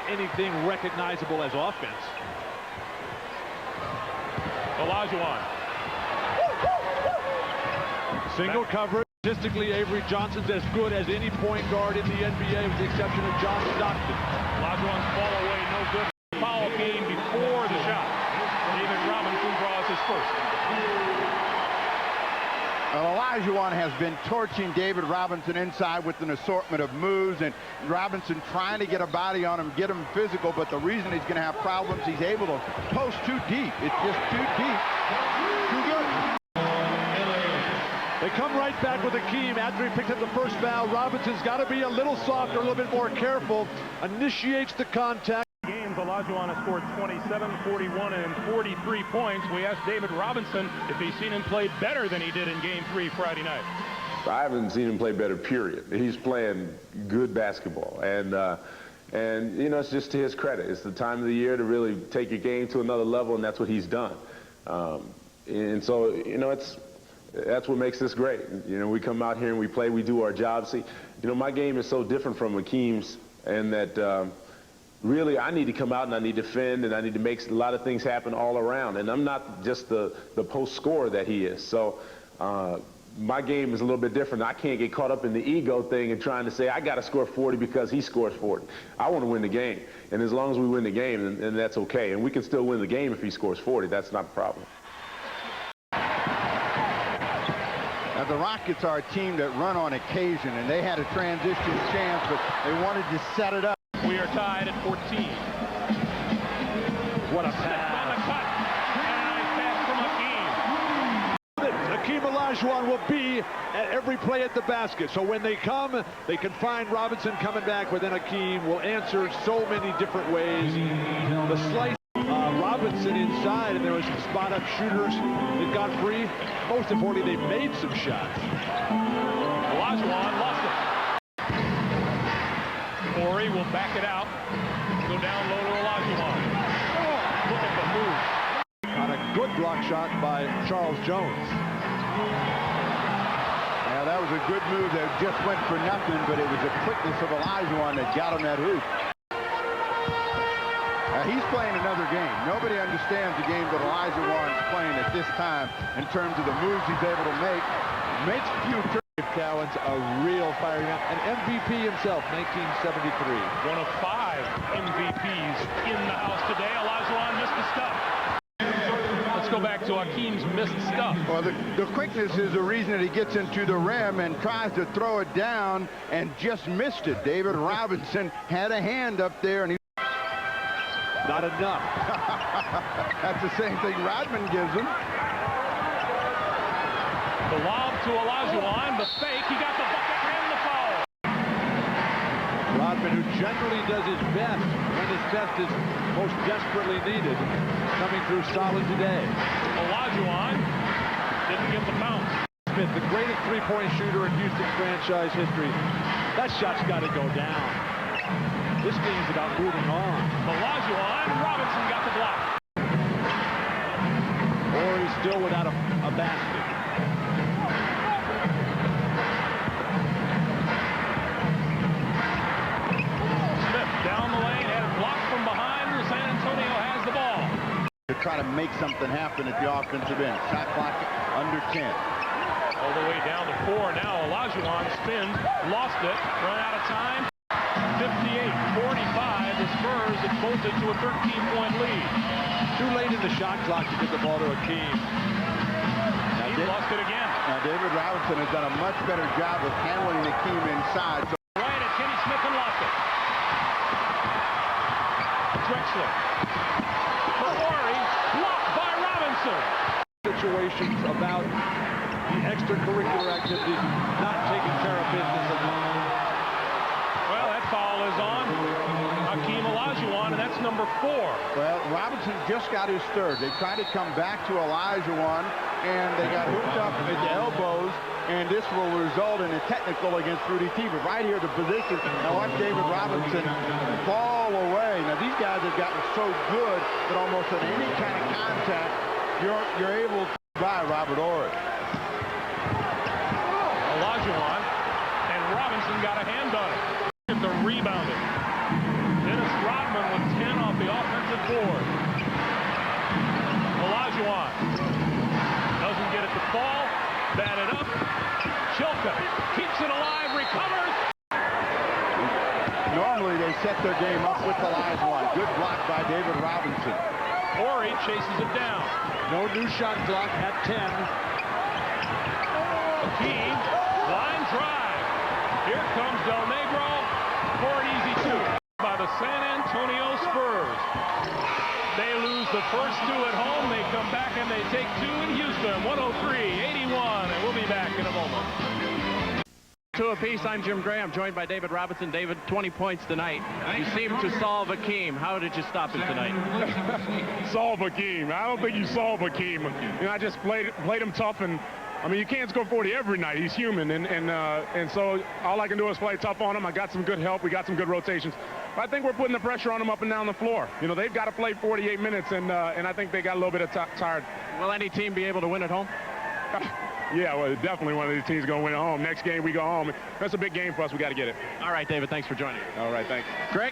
anything recognizable as offense. Olajuwon. Single coverage. Statistically, Avery Johnson's as good as any point guard in the NBA with the exception of John Stockton. Olajuwon's ball away, no good. Foul game before the shot. David Robinson draws his first. Olajuwon has been torching David Robinson inside with an assortment of moves, and Robinson trying to get a body on him, get him physical, but the reason he's going to have problems, he's able to post too deep. It's just too deep. Too good. They come right back with Hakeem after he picked up the first foul. Robinson's got to be a little softer, a little bit more careful. Initiates the contact. Olajuwon has scored 27, 41, and 43 points. We asked David Robinson if he's seen him play better than he did in Game 3 Friday night. I haven't seen him play better, period. He's playing good basketball. And you know, it's just to his credit. It's the time of the year to really take your game to another level, and that's what he's done. And so, you know, that's what makes this great. You know, we come out here and we play, we do our job. See, you know, my game is so different from Hakeem's, and that really, I need to come out and I need to defend and I need to make a lot of things happen all around. And I'm not just the post scorer that he is. So my game is a little bit different. I can't get caught up in the ego thing and trying to say I got to score 40 because he scores 40. I want to win the game. And as long as we win the game, then that's okay. And we can still win the game if he scores 40. That's not a problem. Now, the Rockets are a team that run on occasion, and they had a transition chance, but they wanted to set it up. We are tied at 14. What a pass. On the cut. And a nice pass from Hakeem. Hakeem Olajuwon will be at every play at the basket. So when they come, they can find Robinson coming back, but then Hakeem will answer so many different ways. The slice, Robinson inside, and there was some spot-up shooters that got free. Most importantly, they made some shots. Olajuwon lost it. Morey will back it out. Go down low to Olajuwon. Look at the move. On a good block shot by Charles Jones. Now, that was a good move that just went for nothing, but it was the quickness of Olajuwon that got him that hoop. He's playing another game. Nobody understands the game that Olajuwon's playing at this time in terms of the moves he's able to make. Makes few Cowan's a real firing up. An MVP himself, 1973. One of 5 MVPs in the house today. Olajuwon missed the stuff. Let's go back to Hakeem's missed stuff. Well, the quickness is the reason that he gets into the rim and tries to throw it down and just missed it. David Robinson had a hand up there, and he... Not enough. That's the same thing Rodman gives him. The lob to Olajuwon, the fake, he got the bucket and the foul. Rodman, who generally does his best when his best is most desperately needed, coming through solid today. Olajuwon didn't get the bounce. Smith, the greatest three-point shooter in Houston franchise history. That shot's got to go down. This game's about moving on. Olajuwon, Robinson got the block. Or he's still without a basket. Down the lane, had it blocked from behind. San Antonio has the ball. To try to make something happen at the offensive end. Shot clock under 10. All the way down to 4 now. Olajuwon spins, lost it, run out of time. 58-45. The Spurs have bolted to a 13-point lead. Too late in the shot clock to get the ball to Hakeem. He lost it again. Now, David Robinson has done a much better job of handling Hakeem inside. So Right at Kenny Smith and lost it. Drexler. Morey, blocked by Robinson. Situations about the extracurricular activities, not taking care of business alone. Well, that foul is on Hakeem Olajuwon, and that's number 4. well, Robinson just got his third. They tried to come back to Olajuwon, and they got hooked up at the elbows, and this will result in a technical against Rudy T. But right here, the position. Now watch David Robinson fall away. Now these guys have gotten so good that almost at any kind of contact, you're able to buy Robert Horry. Olajuwon and Robinson got a hand on it. The rebounding. Dennis Rodman their game up with the live one. Good block by David Robinson. Horry chases it down. No new shot clock at 10. Hakeem, line drive. Here comes Del Negro for an easy two by the San Antonio Spurs. They lose the first two at home. They come back and they take two in Houston. 103-81, and we'll be back in a moment. Two apiece. I'm Jim Graham, joined by David Robinson. David, 20 points tonight. You seem to solve Hakeem. How did you stop him tonight? Solve Hakeem. I don't think you solve Hakeem. You know, I just played him tough, and I mean, you can't score 40 every night. He's human, and so all I can do is play tough on him. I got some good help. We got some good rotations. But I think we're putting the pressure on him up and down the floor. You know, they've got to play 48 minutes, and I think they got a little bit of tired. Will any team be able to win at home? Yeah, well, definitely one of these teams is going to win at home. Next game, we go home. That's a big game for us. We got to get it. All right, David, thanks for joining. All right, thanks. Greg?